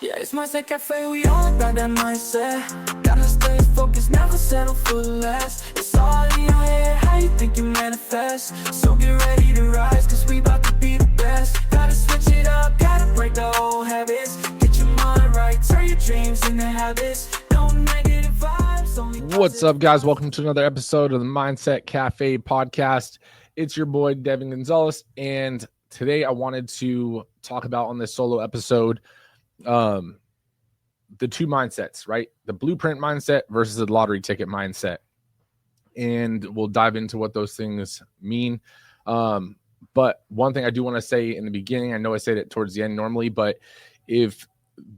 Yeah, it's mindset cafe, we all got that mindset. Gotta stay focused, never settle for less. It's all in your head, how you think you manifest. So get ready to rise, cause we about to be the best. Gotta switch it up, gotta break the old habits. Get your mind right, turn your dreams into habits. No negative vibes, only What's up, guys? Welcome to another episode of the Mindset Cafe podcast. It's your boy, Devin Gonzalez, and today I wanted to talk about on this solo episode the two mindsets, right? The blueprint mindset versus the lottery ticket mindset. And we'll dive into what those things mean. But one thing I do want to say in the beginning, I know I said it towards the end normally, but if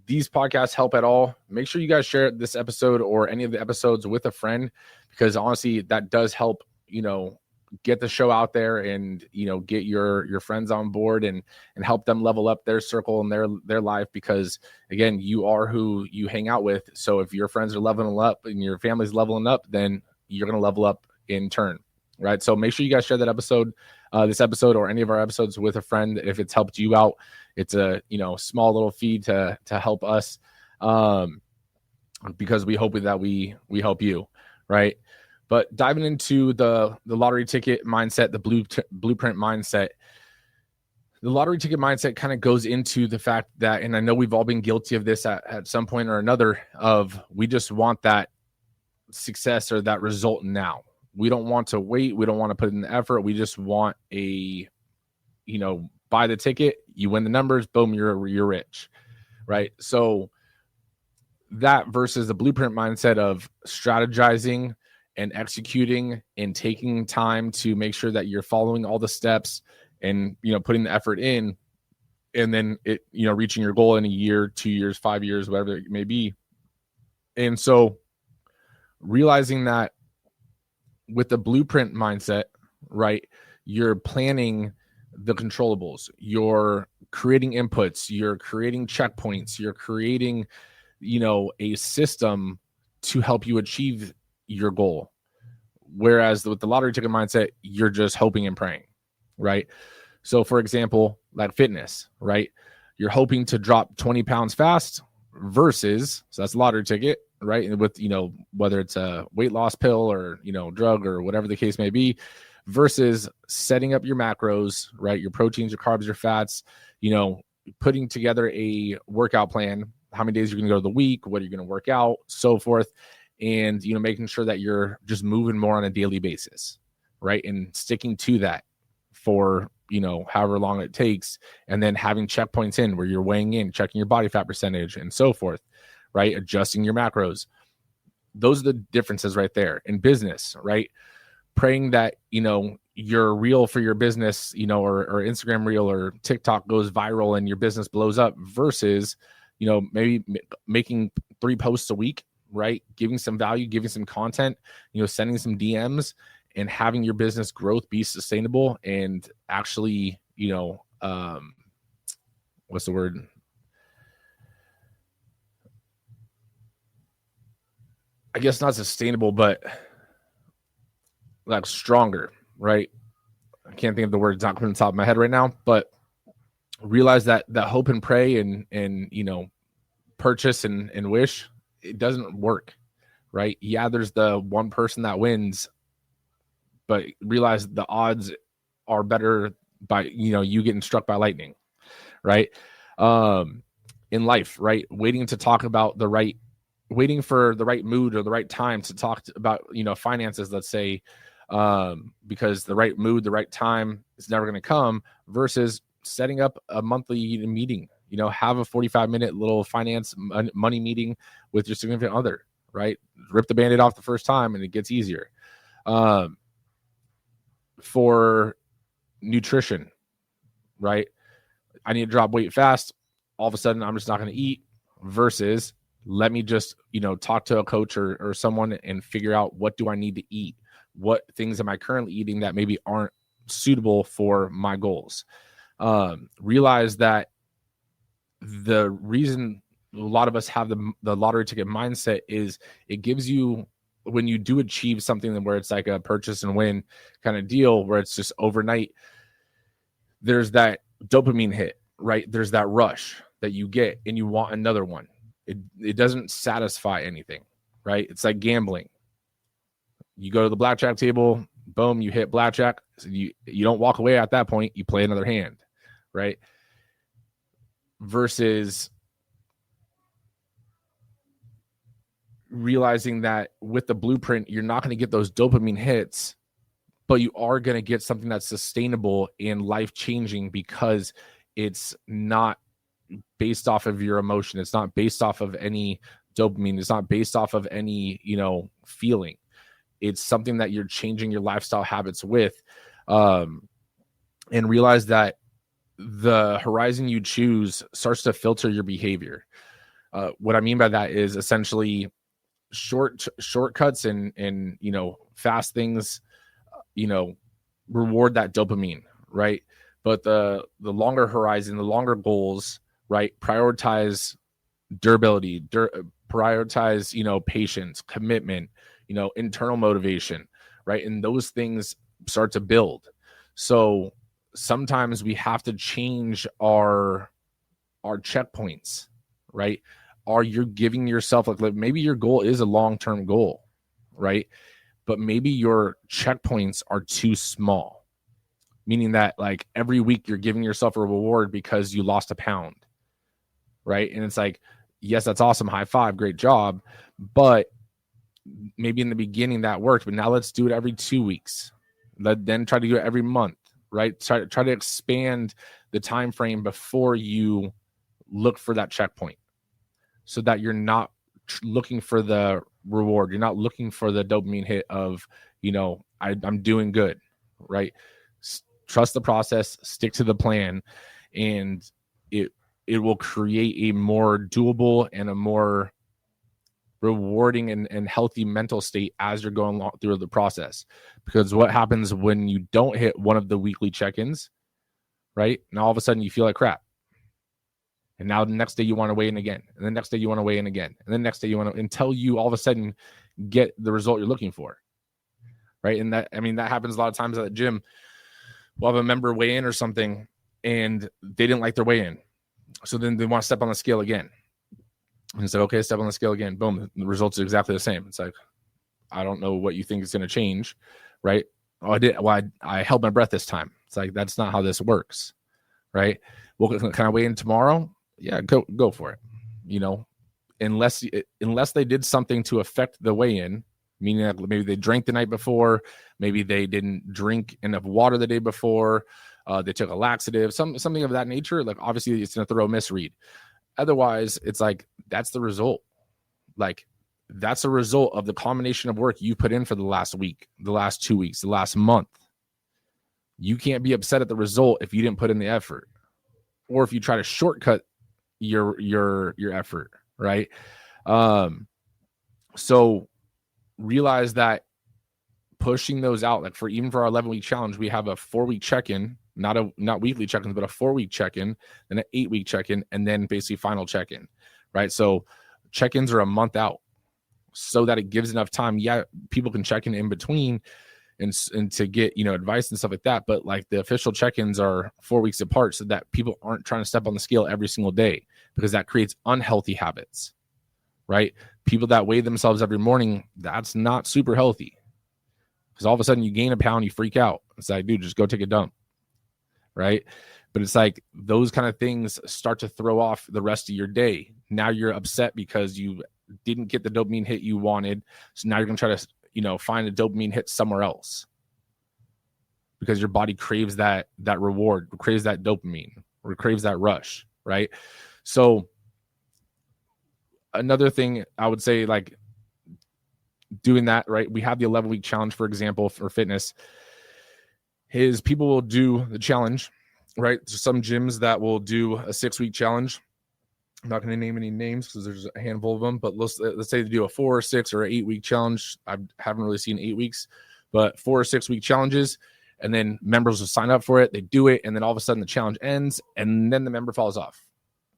these podcasts help at all, make sure you guys share this episode or any of the episodes with a friend, because honestly, that does help, get the show out there and, get your friends on board and help them level up their circle and their life. Because again, you are who you hang out with. So if your friends are leveling up and your family's leveling up, then you're going to level up in turn. Right. So make sure you guys share that episode, this episode or any of our episodes with a friend. If it's helped you out, it's a, small little fee to help us, because we hope that we help you. Right. But diving into the lottery ticket mindset, the blueprint mindset, the lottery ticket mindset kind of goes into the fact that, and I know we've all been guilty of this at some point or another, of we just want that success or that result now. We don't want to wait. We don't want to put in the effort. We just want buy the ticket, you win the numbers, boom, you're rich, right? So that versus the blueprint mindset of strategizing and executing and taking time to make sure that you're following all the steps and, putting the effort in, and then reaching your goal in a year, 2 years, 5 years, whatever it may be. And so realizing that with the blueprint mindset, right, you're planning the controllables, you're creating inputs, you're creating checkpoints, you're creating, a system to help you achieve your goal. Whereas with the lottery ticket mindset, you're just hoping and praying, right? So for example, like fitness, right? You're hoping to drop 20 pounds fast versus, so that's lottery ticket, right? And with, whether it's a weight loss pill or, drug or whatever the case may be, versus setting up your macros, right? Your proteins, your carbs, your fats, putting together a workout plan, how many days you're going to go to the week, what are you going to work out, so forth. And, making sure that you're just moving more on a daily basis, right? And sticking to that for, however long it takes. And then having checkpoints in where you're weighing in, checking your body fat percentage and so forth, right? Adjusting your macros. Those are the differences right there. In business, right? Praying that, your reel for your business, or Instagram reel or TikTok goes viral and your business blows up versus, maybe making 3 posts a week, right? Giving some value, giving some content, sending some DMs and having your business growth be sustainable and actually, what's the word? I guess not sustainable, but like stronger, right? I can't think of the word. It's not coming to the top of my head right now, but realize that hope and pray and purchase and wish, it doesn't work, right? Yeah, there's the one person that wins, but realize the odds are better by, you getting struck by lightning, right? In life, right? Waiting for the right mood or the right time to talk about, finances, let's say, because the right mood, the right time is never going to come, versus setting up a monthly meeting, have a 45-minute little finance money meeting with your significant other, right? Rip the Band-Aid off the first time and it gets easier. For nutrition, right? I need to drop weight fast. All of a sudden, I'm just not going to eat, versus let me just, talk to a coach or someone and figure out, what do I need to eat? What things am I currently eating that maybe aren't suitable for my goals? Realize that the reason a lot of us have the lottery ticket mindset is it gives you, when you do achieve something where it's like a purchase and win kind of deal, where it's just overnight, there's that dopamine hit, right? There's that rush. that you get and you want another one. It doesn't satisfy anything, right? It's like gambling. You go to the blackjack table, boom, you hit blackjack. So you don't walk away at that point. You play another hand, right? Versus realizing that with the blueprint, you're not going to get those dopamine hits, but you are going to get something that's sustainable and life-changing because it's not based off of your emotion. It's not based off of any dopamine. It's not based off of any, feeling. It's something that you're changing your lifestyle habits with, and realize that the horizon you choose starts to filter your behavior. What I mean by that is essentially shortcuts and fast things, reward that dopamine, right? But the longer horizon, the longer goals, right? Prioritize durability, prioritize, patience, commitment, internal motivation, right? And those things start to build. So sometimes we have to change our checkpoints, right? Are you giving yourself, like maybe your goal is a long-term goal, right? But maybe your checkpoints are too small, meaning that like every week you're giving yourself a reward because you lost a pound, right? And it's like, yes, that's awesome. High five, great job. But maybe in the beginning that worked, but now let's do it every 2 weeks. Then try to do it every month, right? Try to expand the time frame before you look for that checkpoint, so that you're not looking for the reward. You're not looking for the dopamine hit of, I'm doing good, right? Trust the process, stick to the plan, and it will create a more doable and a more rewarding and healthy mental state as you're going through the process. Because what happens when you don't hit one of the weekly check-ins, right? Now all of a sudden you feel like crap. And now the next day you want to weigh in again. And the next day you want to weigh in again. And the next day you want to, until you all of a sudden get the result you're looking for. Right. And that happens a lot of times at the gym. We'll have a member weigh in or something and they didn't like their weigh in. So then they want to step on the scale again. And it's like, okay, step on the scale again. Boom. The results are exactly the same. It's like, I don't know what you think is going to change. Right. Oh, I did. Well, I held my breath this time. It's like, that's not how this works. Right. Well, can I weigh in tomorrow? Yeah, go for it. Unless they did something to affect the weigh-in, meaning that maybe they drank the night before, maybe they didn't drink enough water the day before, they took a laxative, something of that nature. Like obviously it's a thorough misread. Otherwise, it's like that's the result. Like that's a result of the combination of work you put in for the last week, the last 2 weeks, the last month. You can't be upset at the result if you didn't put in the effort, or if you try to shortcut your effort, right? So realize that pushing those out, like even for our 11-week challenge, we have a 4-week check-in, not weekly check-ins, but a 4-week check-in, then an 8-week check-in, and then basically final check-in, right? So check-ins are a month out so that it gives enough time. Yeah, people can check in between and to get advice and stuff like that, but like the official check-ins are 4 weeks apart so that people aren't trying to step on the scale every single day, because that creates unhealthy habits, right? People that weigh themselves every morning, that's not super healthy, because all of a sudden you gain a pound, you freak out. It's like, dude, just go take a dump, right? But it's like those kind of things start to throw off the rest of your day. Now you're upset because you didn't get the dopamine hit you wanted, so now you're gonna try to find a dopamine hit somewhere else, because your body craves that reward, craves that dopamine, or craves that rush, right? So another thing I would say, like doing that, right? We have the 11-week challenge, for example, for fitness, is people will do the challenge, right? There's some gyms that will do a 6-week challenge. I'm not going to name any names because there's a handful of them, but let's say they do a 4 or 6 or 8-week challenge. I haven't really seen 8 weeks, but 4 or 6 week challenges, and then members will sign up for it. They do it, and then all of a sudden the challenge ends, and then the member falls off,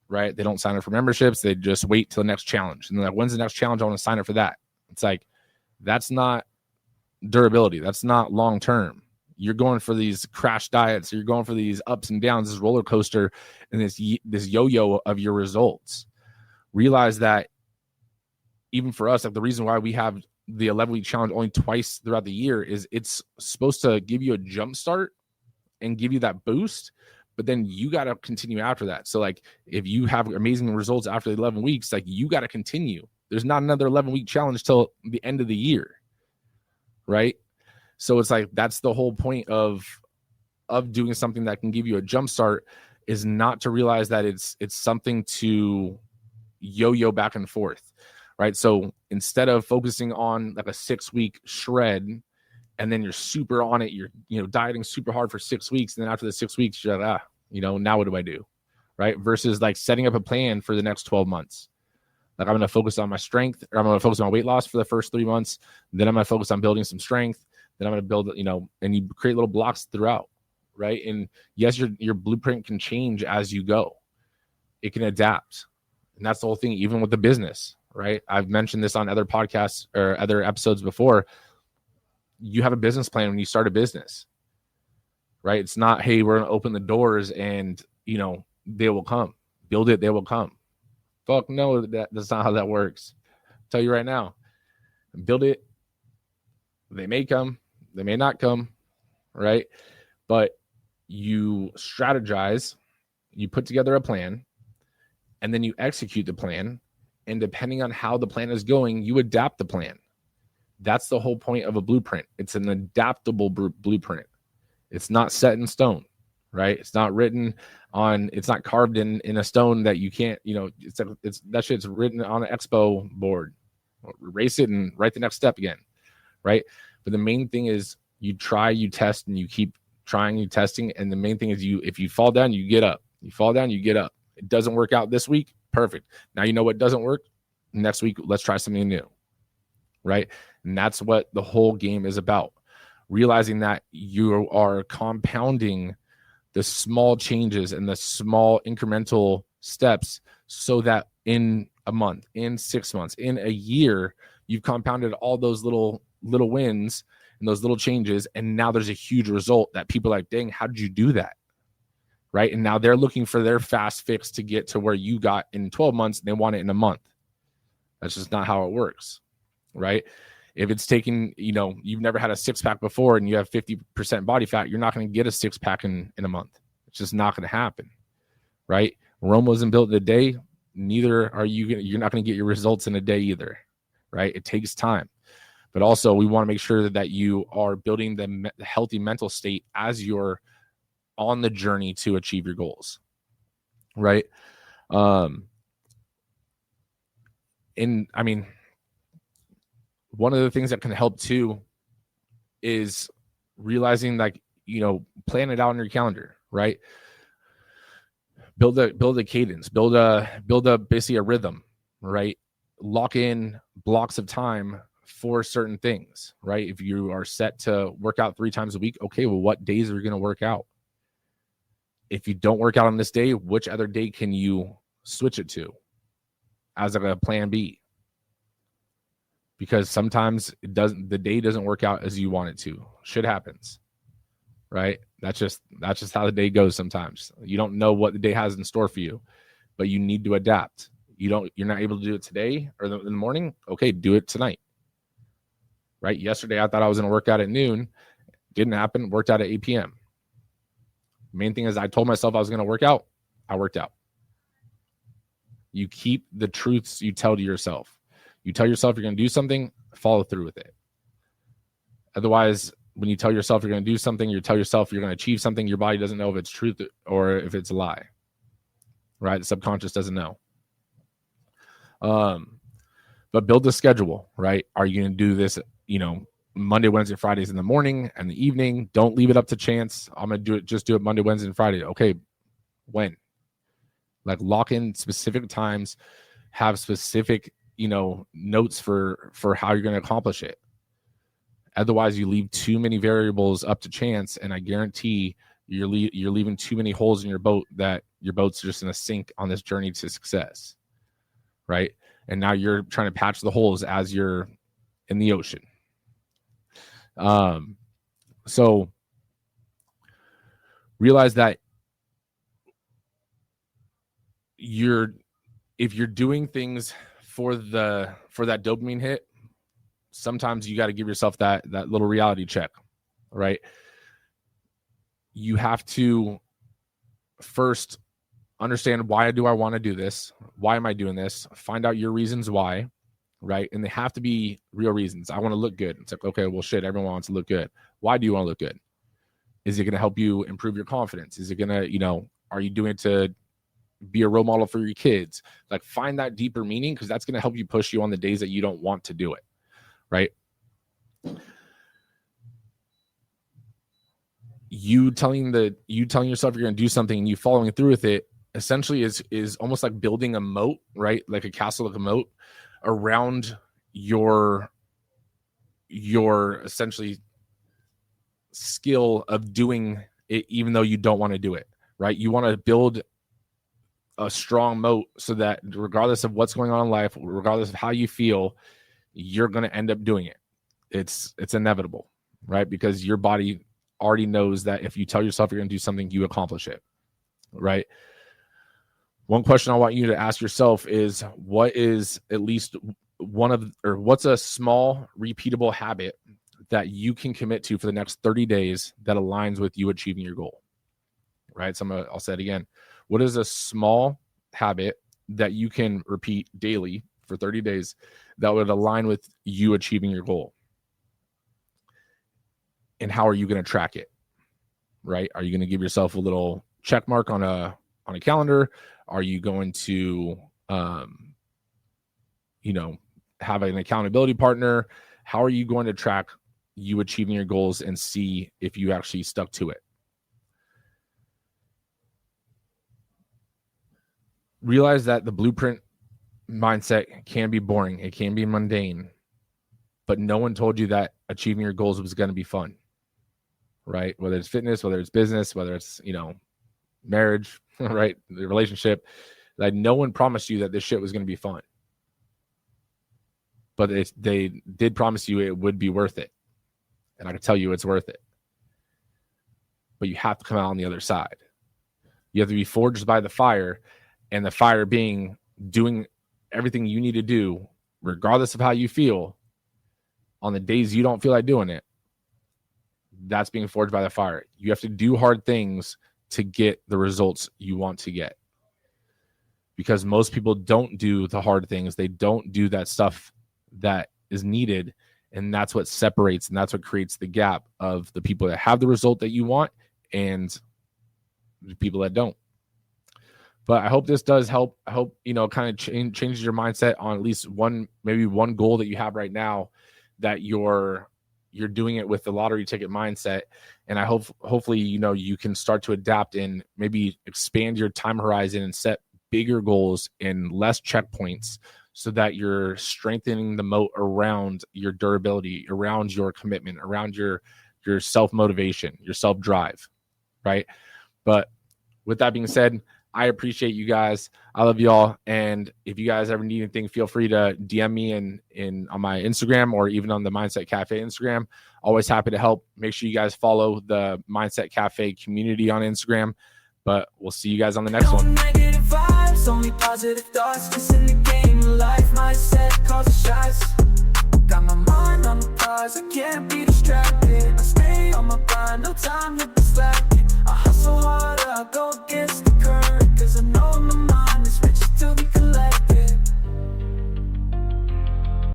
right? They don't sign up for memberships. They just wait till the next challenge. And they're like, when's the next challenge? I want to sign up for that. It's like, that's not durability. That's not long-term. You're going for these crash diets. You're going for these ups and downs, this roller coaster, and this yo-yo of your results. Realize that even for us, like the reason why we have the 11-week challenge only twice throughout the year is it's supposed to give you a jump start and give you that boost, but then you got to continue after that. So like if you have amazing results after the 11 weeks, like you got to continue. There's not another 11-week challenge till the end of the year, right? So it's like that's the whole point of doing something that can give you a jump start, is not to realize that it's something to yo-yo back and forth, right? So instead of focusing on like a 6-week shred and then you're super on it, you're dieting super hard for 6 weeks, and then after the 6 weeks you're like, now what do I do, right? Versus like setting up a plan for the next 12 months. Like I'm going to focus on my strength, or I'm going to focus on weight loss for the first 3 months. Then I'm going to focus on building some strength. Then I'm going to build, and you create little blocks throughout, right? And yes, your blueprint can change as you go. It can adapt. And that's the whole thing, even with the business, right? I've mentioned this on other podcasts or other episodes before. You have a business plan when you start a business, right? It's not, hey, we're going to open the doors and, they will come. Build it, they will come. Fuck no, that's not how that works. I'll tell you right now, build it. They may come, they may not come, right? But you strategize, you put together a plan, and then you execute the plan. And depending on how the plan is going, you adapt the plan. That's the whole point of a blueprint. It's an adaptable blueprint. It's not set in stone, right? It's not written on, it's not carved in a stone that you can't, it's that shit's written on an expo board. Erase it and write the next step again, right? But the main thing is you try, you test, and you keep trying, you testing. And the main thing is if you fall down, you get up. You fall down, you get up. It doesn't work out this week. Perfect. Now you know what doesn't work. Next week, let's try something new, right? And that's what the whole game is about. Realizing that you are compounding the small changes and the small incremental steps so that in a month, in 6 months, in a year, you've compounded all those little wins and those little changes. And now there's a huge result that people are like, dang, how did you do that? Right. And now they're looking for their fast fix to get to where you got in 12 months. And they want it in a month. That's just not how it works. Right. If it's taking, you've never had a 6-pack before and you have 50% body fat, you're not going to get a 6-pack in a month. It's just not going to happen. Right. Rome wasn't built in a day. Neither are you. You're not going to get your results in a day either. Right. It takes time. But also we want to make sure that you are building the healthy mental state as you're on the journey to achieve your goals. Right. And I mean, one of the things that can help too is realizing, like, plan it out on your calendar, right? Build a cadence, build a basically a rhythm, right? Lock in blocks of time for certain things, right? If you are set to work out 3 times a week, okay, well, what days are you going to work out? If you don't work out on this day, which other day can you switch it to as like a plan B? Because sometimes the day doesn't work out as you want it to. Shit happens, right? That's just how the day goes sometimes. You don't know what the day has in store for you, but you need to adapt. You're not able to do it today or in the morning. Okay, do it tonight. Right? Yesterday, I thought I was going to work out at noon. Didn't happen. Worked out at 8 p.m. Main thing is I told myself I was going to work out. I worked out. You keep the truths you tell to yourself. You tell yourself you're going to do something, follow through with it. Otherwise, when you tell yourself you're going to do something, you tell yourself you're going to achieve something, your body doesn't know if it's truth or if it's a lie. Right? The subconscious doesn't know. But build a schedule, right? Are you going to do this, Monday, Wednesday, Fridays in the morning and the evening? Don't leave it up to chance. I'm going to do it Monday, Wednesday, and Friday. Okay, when? Like lock in specific times, have specific, notes for how you're going to accomplish it. Otherwise, you leave too many variables up to chance, and I guarantee you're leaving too many holes in your boat that your boat's just going to sink on this journey to success, right? And now you're trying to patch the holes as you're in the ocean. So realize that if you're doing things for that dopamine hit, sometimes you got to give yourself that little reality check, right? You have to first understand, why do I want to do this? Why am I doing this? Find out your reasons why, right? And they have to be real reasons. I want to look good. It's like, okay, well, shit, everyone wants to look good. Why do you want to look good? Is it going to help you improve your confidence? Is it going to, are you doing it to be a role model for your kids? Like, find that deeper meaning, because that's going to help you push you on the days that you don't want to do it, right? You telling yourself you're going to do something and you following through with it essentially is almost like building a moat, right? Like a castle, like a moat around your essentially skill of doing it, even though you don't want to do it, right? You want to build a strong moat so that regardless of what's going on in life, regardless of how you feel, you're going to end up doing it. It's inevitable, right? Because your body already knows that if you tell yourself you're going to do something, you accomplish it, right? One question I want you to ask yourself is, what is at least what's a small repeatable habit that you can commit to for the next 30 days that aligns with you achieving your goal, right? So I'll say it again. What is a small habit that you can repeat daily for 30 days that would align with you achieving your goal? And how are you going to track it, right? Are you going to give yourself a little check mark on a calendar? Are you going to, have an accountability partner? How are you going to track you achieving your goals and see if you actually stuck to it? Realize that the blueprint mindset can be boring. It can be mundane, but no one told you that achieving your goals was going to be fun, right? Whether it's fitness, whether it's business, whether it's, marriage, right? The relationship, like, no one promised you that this shit was going to be fun, but they did promise you it would be worth it. And I can tell you it's worth it, but you have to come out on the other side. You have to be forged by the fire, and the fire being doing everything you need to do, regardless of how you feel on the days you don't feel like doing it. That's being forged by the fire. You have to do hard things to get the results you want to get, because most people don't do the hard things. They don't do that stuff that is needed. And that's what separates, and that's what creates the gap of the people that have the result that you want and the people that don't. But I hope this does help. I hope, kind of changes your mindset on at least maybe one goal that you have right now, that you're doing it with the lottery ticket mindset. And I hopefully, you can start to adapt and maybe expand your time horizon and set bigger goals and less checkpoints, so that you're strengthening the moat around your durability, around your commitment, around your self-motivation, your self-drive, right? But with that being said, I appreciate you guys. I love y'all. And if you guys ever need anything, feel free to DM me on my Instagram, or even on the Mindset Cafe Instagram. Always happy to help. Make sure you guys follow the Mindset Cafe community on Instagram. But we'll see you guys on the next one. Negative vibes, only positive thoughts, just in the